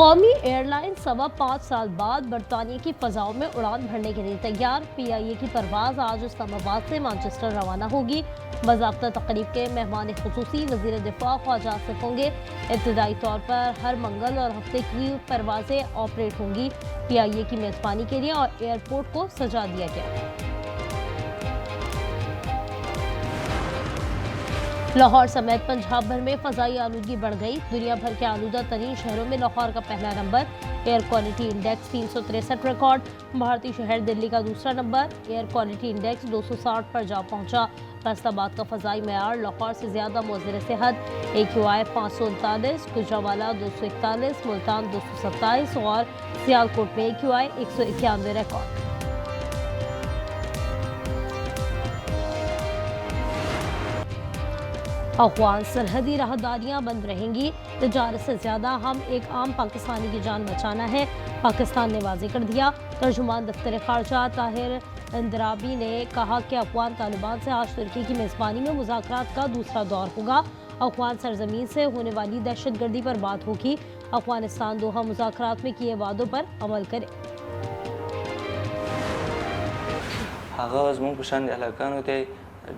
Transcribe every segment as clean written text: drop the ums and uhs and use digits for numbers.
कौमी एयरलाइन 5.25 साल बाद बरतानिया की फजाओं में उड़ान भरने के लिए तैयार। PIA की परवाज आज इस्लामाबाद से मैनचेस्टर रवाना होगी। बाज़ाब्ता तकरीब के मेहमान खुसूसी वज़ीर दिफा ख्वाजा आसिफ होंगे। इब्तदाई तौर पर हर मंगल और हफ्ते की परवाजें ऑपरेट होंगी। PIA की मेज़बानी के लिए और एयरपोर्ट को सजा दिया गया। लाहौर समेत पंजाब भर में फ़ज़ाई आलूदगी बढ़ गई। दुनिया भर के आलूदा तरीन शहरों में लाहौर का पहला number. Air quality index 363 record. भारतीय शहर दिल्ली का दूसरा नंबर। एयर क्वालिटी इंडेक्स 260 पर जा पहुंचा। फैसलाबाद का फ़ज़ाई मेयार लाहौर से ज़्यादा मुज़र सेहत। AQI 539, गुजरावाला 241, मुल्तान 227 और सियालकोट में AQI 191 रिकॉर्ड। अफगान सरहदी राहदारियां बंद रहेंगी। तिजारत से ज़्यादा हम एक आम पाकिस्तानी की जान बचाना है, पाकिस्तान ने वाज़े कर दिया। तर्जुमान दफ्तर खारजा ताहिर इंदराबी ने कहा कि अफगान तालिबान से आज तुर्की की मेज़बानी में मुज़ाकरात का दूसरा दौर होगा। अफगान सरजमीन से होने वाली दहशतगर्दी पर बात होगी। अफगानिस्तान दोहा मुज़ाकरात में किए वादों पर अमल करे।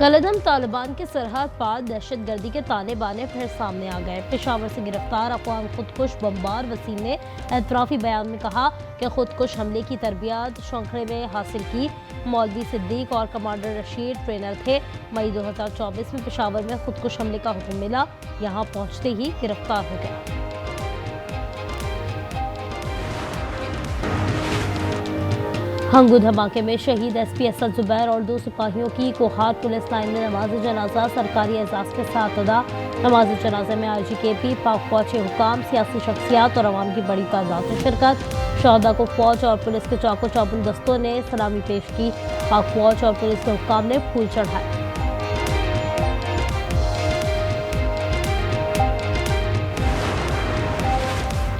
कलदम तालिबान के सरहद पार दहशतगर्दी के ताने बाने फिर सामने आ गए। पेशावर से गिरफ्तार अफगान खुदकुश बमबार वसीम ने एतराफ़ी बयान में कहा कि खुदकुश हमले की तरबियत शौखड़े में हासिल की। मौलवी सिद्दीक और कमांडर रशीद ट्रेनर थे। मई 2024 में पेशावर में खुदकुश हमले का हुक्म मिला, यहाँ पहुँचते ही गिरफ्तार हो गया। हंगू धमाके में शहीद SP असद जुबैर और 2 सिपाहियों की कोहार पुलिस लाइन में नमाज जनाजा सरकारी एजाज के साथ अदा। नमाज जनाजे में IGKP, पाक फौज के हुकाम, सियासी शख्सियात और अवाम की बड़ी तादाद में शिरकत। शहदा को फौज और पुलिस के चाको चाबुन दस्तों ने सलामी पेश की। पाक फौज और पुलिस के हुकाम ने फूल चढ़ाए।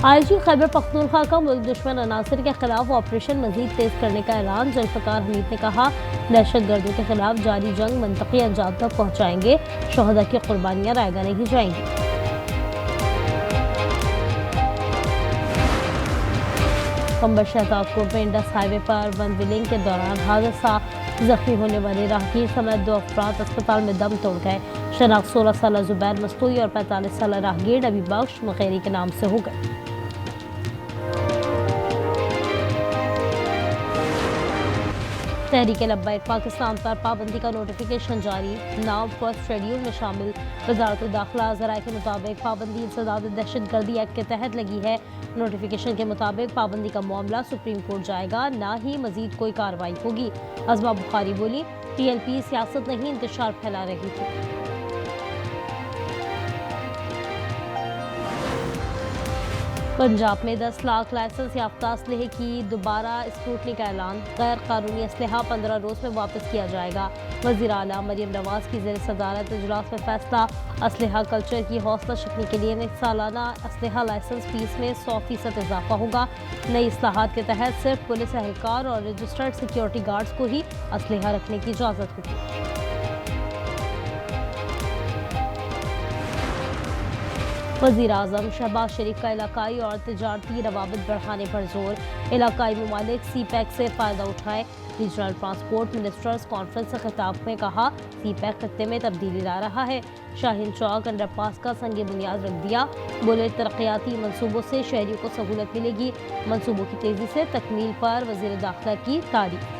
IG खैबर पख्तूनख्वा का मुल्क दुश्मन अनासर के खिलाफ ऑपरेशन मजीद तेज करने का ऐलान। जुल्फ़िकार हमीद ने कहा, दहशतगर्दों के खिलाफ जारी जंग मंतकी अंजाम तक पहुँचाएंगे। शहदा की कुर्बानियाँ रायगा नहीं जाएंगी। कंबर शहजादकोट में इंडस हाईवे पर वन व्हीलिंग के दौरान हादसा। जख्मी होने वाले राहगीर समेत 2 अफराद अस्पताल में दम तोड़ गए। शनाख्त 16 साल जुबैर मस्तूई और 45 साल राहगीर नबी बख्श मखेरी के नाम से हो गए। तहरीक लब्बैक पाकिस्तान पर पाबंदी का नोटिफिकेशन जारी। नाम फर्स्ट शेड्यूल में शामिल। वजारत दाखिला ज़राए के मुताबिक पाबंदी इंसदाद दहशतगर्दी एक्ट के तहत लगी है। नोटिफिकेशन के मुताबिक पाबंदी का मामला सुप्रीम कोर्ट जाएगा, ना ही मजीद कोई कार्रवाई होगी। अज़मा बुखारी बोली, TLP सियासत नहीं इंतशार फैला रही थी। पंजाब में 10 लाख लाइसेंस याफ्ता असलहे की दोबारा स्क्रूटनी का ऐलान। गैर कानूनी असलहा 15 रोज़ में वापस किया जाएगा। वज़ीर आला मरियम नवाज की ज़ेर सदारत इजलास में फैसला। असलहा कल्चर की हौसला शिकनी के लिए सालाना असलहा लाइसेंस फीस में 100% इजाफा होगा। नई इस्लाहात के तहत सिर्फ पुलिस एहलकार और रजिस्टर्ड सिक्योरिटी गार्ड्स को ही असलहा रखने की इजाज़त होगी। वज़ीर आज़म शहबाज शरीफ का इलाकाई और तिजारती रवाबित बढ़ाने पर जोर। इलाकाई ममालिक CPEC से फ़ायदा उठाएं। रीजनल ट्रांसपोर्ट मिनिस्टर्स कॉन्फ्रेंस से खिताब में कहा, CPEC खत्ते में तब्दीली ला रहा है। शाहीन चौक अंडरपास का संग बुनियाद रख दिया। बोले, तरक्याती मनसूबों से शहरियों को सहूलत मिलेगी। मनसूबों की तेज़ी से तकमील पर वज़ीर दाखिला की तारीफ।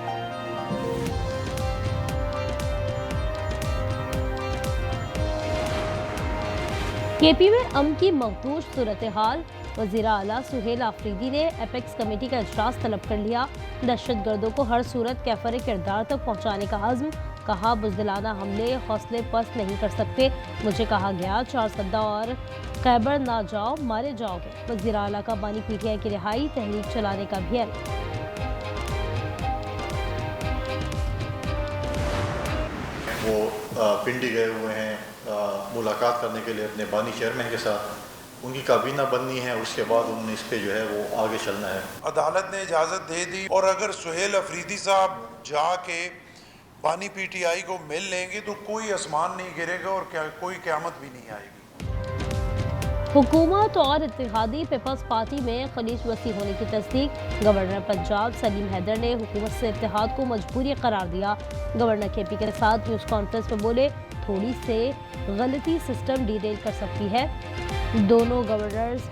KP में अमन की महफूज सूरत हाल। वज़ीर आला सुहेल आफरीदी ने एपेक्स कमेटी का इजलास तलब कर लिया। दहशतगर्दों को हर सूरत कैफर किरदार तक पहुँचाने का आज़म। कहा, बुज़दिलाना हमले हौसले पस्त नहीं कर सकते। मुझे कहा गया 4 सद्दा और खैबर ना जाओ मारे जाओगे। वज़ीर आला का बानी PTI की रिहाई, तहरीक चलाने का भी ऐलान। वो पिंडी गए हुए हैं मुलाकात करने के लिए अपने बानी चेयरमैन के साथ। उनकी काबीना बननी है, उसके बाद उन्होंने इस पे जो है वो आगे चलना है। अदालत ने इजाज़त दे दी और अगर सुहेल अफरीदी साहब जाके बानी पीटीआई को मिल लेंगे तो कोई आसमान नहीं गिरेगा और कोई क़यामत भी नहीं आएगी। हुकूमत और इत्तेहादी पीपल्स पार्टी में खलीज वसी होने की तस्दीक। गवर्नर पंजाब सलीम हैदर ने हुकूमत से इत्तेहाद को मजबूरी करार दिया। गवर्नर केपी के साथ न्यूज़ कॉन्फ्रेंस में बोले, थोड़ी से गलती सिस्टम डिरेल कर सकती है। दोनों गवर्नर्स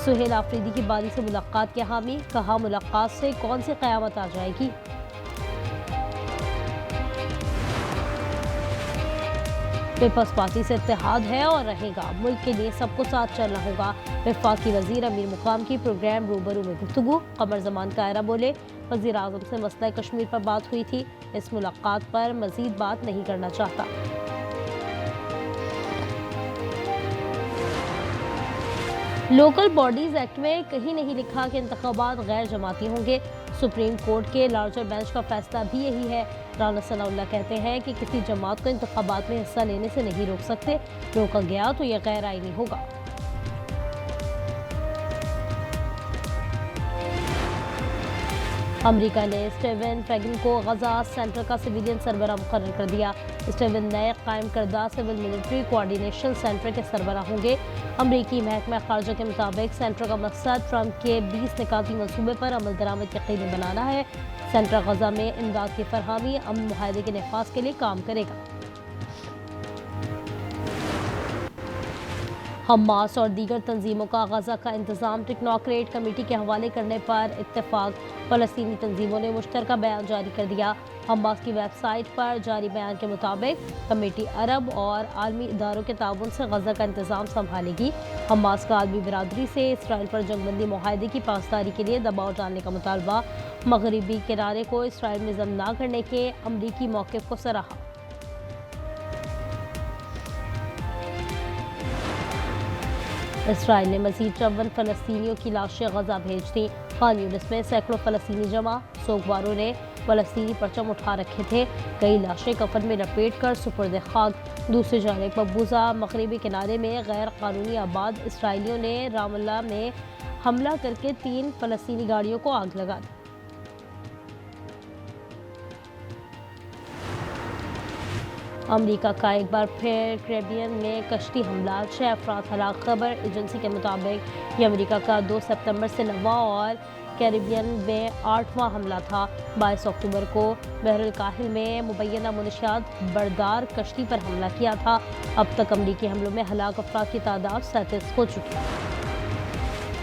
सुहेल आफरीदी की बारी से मुलाकात के हामी। कहा, मुलाकात से कौन सी क़यामत आ जाएगी। पीपल्स पार्टी से इत्तेहाद है और रहेगा। मुल्क के लिए सबको साथ चलना होगा। वफाकी वजीर अमीर मुकाम की प्रोग्राम रूबरू में गुफ्तगू। कमर जमान कायरा बोले, वजीर आजम से मसला कश्मीर पर बात हुई थी। इस मुलाकात पर मजीद बात नहीं करना चाहता। लोकल बॉडीज एक्ट में कहीं नहीं लिखा कि इंतखाबात गैर जमाती होंगे। सुप्रीम कोर्ट के लार्जर बेंच का फैसला भी यही है। राना सनाउल्लाह कहते हैं कि किसी जमात को इंतखाबात में हिस्सा लेने से नहीं रोक सकते। रोका गया तो यह गैर आईनी होगा। अमेरिका ने स्टीवन फैगन को गजा सेंटर का सिविलियन सरबराह मुकर्रर कर दिया। स्टीवन नए कायम करदा सिविल मिलिट्री कोऑर्डिनेशन सेंटर के सरबराह होंगे। अमरीकी महकमा खारजा के मुताबिक सेंटर का मकसद ट्रंप के 20 निकाती मंसूबे पर अमल दरामद यकीनी बनाना है। सेंटर गजा में इमदाद की फरहमी, अमन मुआहदे के नफाज के लिए काम करेगा। हमास और दीगर तंजीमों का गजा का इंतजाम टेक्नोक्रेट कमेटी के हवाले करने पर इत्तेफाक। फ़लस्तीनी तंजीमों ने मुश्तरका बयान जारी कर दिया। हमास की वेबसाइट पर जारी बयान के मुताबिक कमेटी अरब और आलमी इदारों के ताउन से गजा का इंतजाम संभालेगी। हमास का आलमी बिरादरी से इसराइल पर जंगबंदी मुआहदे की पासदारी के लिए दबाव डालने का मुतालबा। मगरबी किनारे को इसराइल में जम न करने के अमरीकी मौक़िफ़ को सराहा। इसराइल ने मज़ीद 54 फ़लस्तीनियों की लाशें गजा भेज दी। खान यूनिस में सैकड़ों फ़लस्तीनी जमा। सोगवारों ने फ़लस्तीनी परचम उठा रखे थे। कई लाशें कफन में लपेट कर सुपुर्द खाक। दूसरी जानिब मकबूजा मगरबी किनारे में गैर कानूनी आबाद इसराइलियों ने रामल्ला में हमला करके 3 फ़लस्तीनी गाड़ियों को आग लगा दी। अमेरिका का एक बार फिर कैरिबियन में कश्ती हमला, 6 अफराद हलाक। खबर एजेंसी के मुताबिक ये अमेरिका का 2 सितंबर से 9वां और कैरिबियन में 8वां हमला था। 22 अक्टूबर को बहरुल काहिल में मुबैना मुनशियात बरदार कश्ती पर हमला किया था। अब तक अमेरिकी हमलों में हलाक अफराद की तादाद 37 हो चुकी है।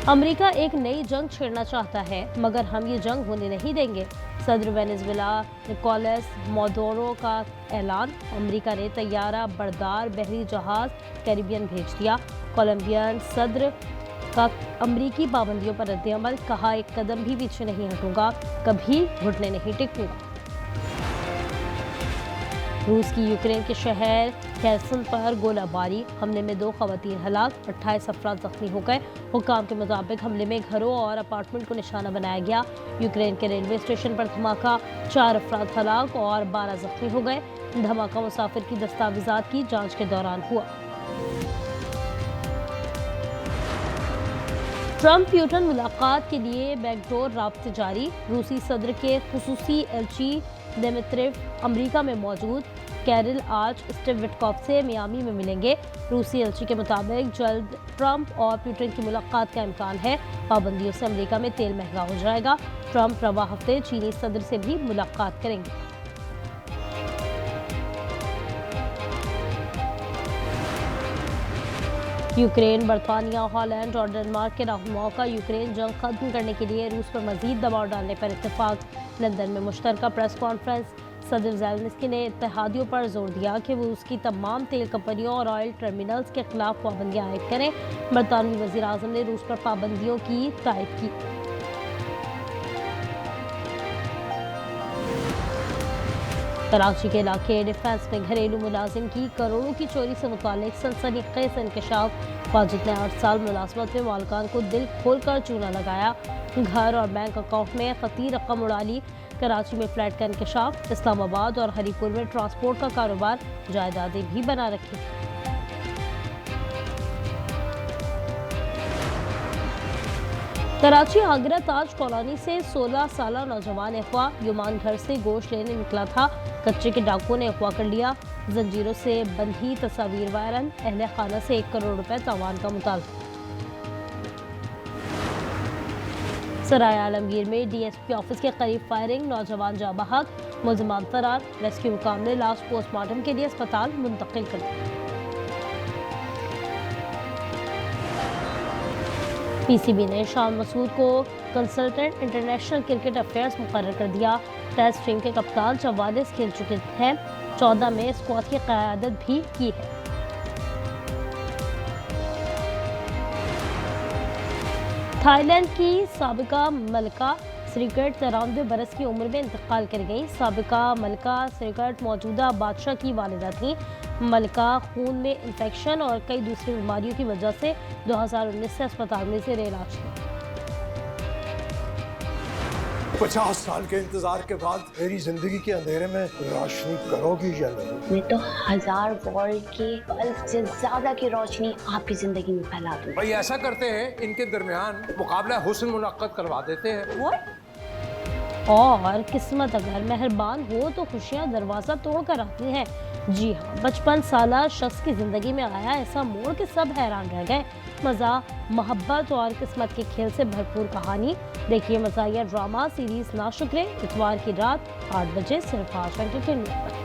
अमेरिका एक नई जंग छेड़ना चाहता है, मगर हम ये जंग होने नहीं देंगे। सदर वेनेजुएला निकोलस मादुरो का ऐलान। अमेरिका ने तैयारा बरदार बहरी जहाज कैरिबियन भेज दिया। कोलंबियन सदर का अमेरिकी पाबंदियों पर रद्द-ए-अमल। कहा, एक कदम भी पीछे नहीं हटूंगा, कभी घुटने नहीं टेकूंगा। रूस की यूक्रेन के शहर कैसन पर गोलाबारी। हमले में 2 खवातीन हलाक, 28 अफराद जख्मी हो गए। हुक्काम के मुताबिक हमले में घरों और अपार्टमेंट को निशाना बनाया गया। यूक्रेन के रेलवे स्टेशन पर धमाका, 4 अफराद हलाक और 12 जख्मी हो गए। धमाका मुसाफिर की दस्तावेजात की जांच के दौरान हुआ। ट्रंप प्यूटन मुलाकात के लिए बैकडोर राब्ते जारी। रूसी सदर के खुसूसी एलची दिमित्रिव अमेरिका में मौजूद। कैरल आज स्टीव विटकॉफ से मियामी में मिलेंगे। रूसी एलची के मुताबिक जल्द ट्रंप और प्यूटन की मुलाकात का इम्कान है। पाबंदियों से अमेरिका में तेल महंगा हो जाएगा। ट्रंप रवा हफ्ते चीनी सदर से भी मुलाकात करेंगे। यूक्रेन, बर्तानिया, हॉलैंड और डेनमार्क के रहनुमाओं का यूक्रेन जंग खत्म करने के लिए रूस पर मजीद दबाव डालने पर इत्तेफाक। लंदन में मुश्तरका प्रेस कॉन्फ्रेंस। सदर ज़ेलेंस्की ने इत्तेहादियों पर जोर दिया कि वो उसकी तमाम तेल कंपनियों और ऑयल टर्मिनल्स के खिलाफ पाबंदियां आयद करें। बरतानवी वज़ीर आज़म ने रूस पर पाबंदियों की तायद की। कराची के इलाके डिफेंस में घरेलू मुलाजिम की करोड़ों की चोरी से मुतालिक सनसनीखेज इंकशाफ। वाजिद ने 8 साल मुलाजमत में मालकान को दिल खोल कर चूना लगाया। घर और बैंक अकाउंट में खती रकम उड़ा ली। कराची में फ्लैट का इंकशाफ। इस्लामाबाद और हरीपुर में ट्रांसपोर्ट का कारोबार, जायदादें भी बना रखी। कराची आगरा ताज कॉलोनी से 16 साला नौजवान अफवाह युमान घर से गोश्त लेने निकला था। कच्चे के डाकुओं ने अगवा कर लिया, जंजीरों से बंधी तस्वीर वायरल, अहले खाना से 1 करोड़ रुपए तावान का मुतालबा। सराय आलमगीर में डीएसपी ऑफिस के करीब फायरिंग, नौजवान जाँ बहक, मुलजमान फरार, रेस्क्यू हुकाम ने लाश पोस्टमार्टम के लिए अस्पताल मुंतकिल कर दिया। पीसीबी ने शान मसूद को कंसल्टेंट इंटरनेशनल क्रिकेट अफेयर्स मुकर्रर कर दिया। टेस्ट टीम के कप्तान 44 खेल चुके हैं, 14 में स्क्वाड की क़यादत भी की है। थाईलैंड की साबिका मलका श्रीगढ़ 93 बरस की उम्र में इंतकाल कर गई। साबिका मलका श्रीगढ़ मौजूदा बादशाह की वालिदा थी। मलका खून में इन्फेक्शन और कई दूसरी बीमारियों की वजह से 2019 से अस्पताल में ज़ेर इलाज थी। 50 साल के इंतजार के बाद मेरी जिंदगी के अंधेरे में रोशनी करोगी या नहीं? मैं तो 1000 वॉल्ट के बल्ब से ज्यादा की रोशनी आपकी जिंदगी में फैला दूं। भाई ऐसा करते हैं, इनके दरमियान मुकाबला हुस्न मुनक्कद करवा देते हैं। और किस्मत अगर मेहरबान हो तो खुशियां दरवाज़ा तोड़ कर आती हैं। जी हाँ, 55 साला शख्स की ज़िंदगी में आया ऐसा मोड़ कि सब हैरान रह गए। मज़ा, मोहब्बत और किस्मत के खेल से भरपूर कहानी देखिए मज़ाहिया ड्रामा सीरीज़ नाशुक्रे, इतवार की रात 8 बजे सिर्फ आज एंटरटेनमेंट पर।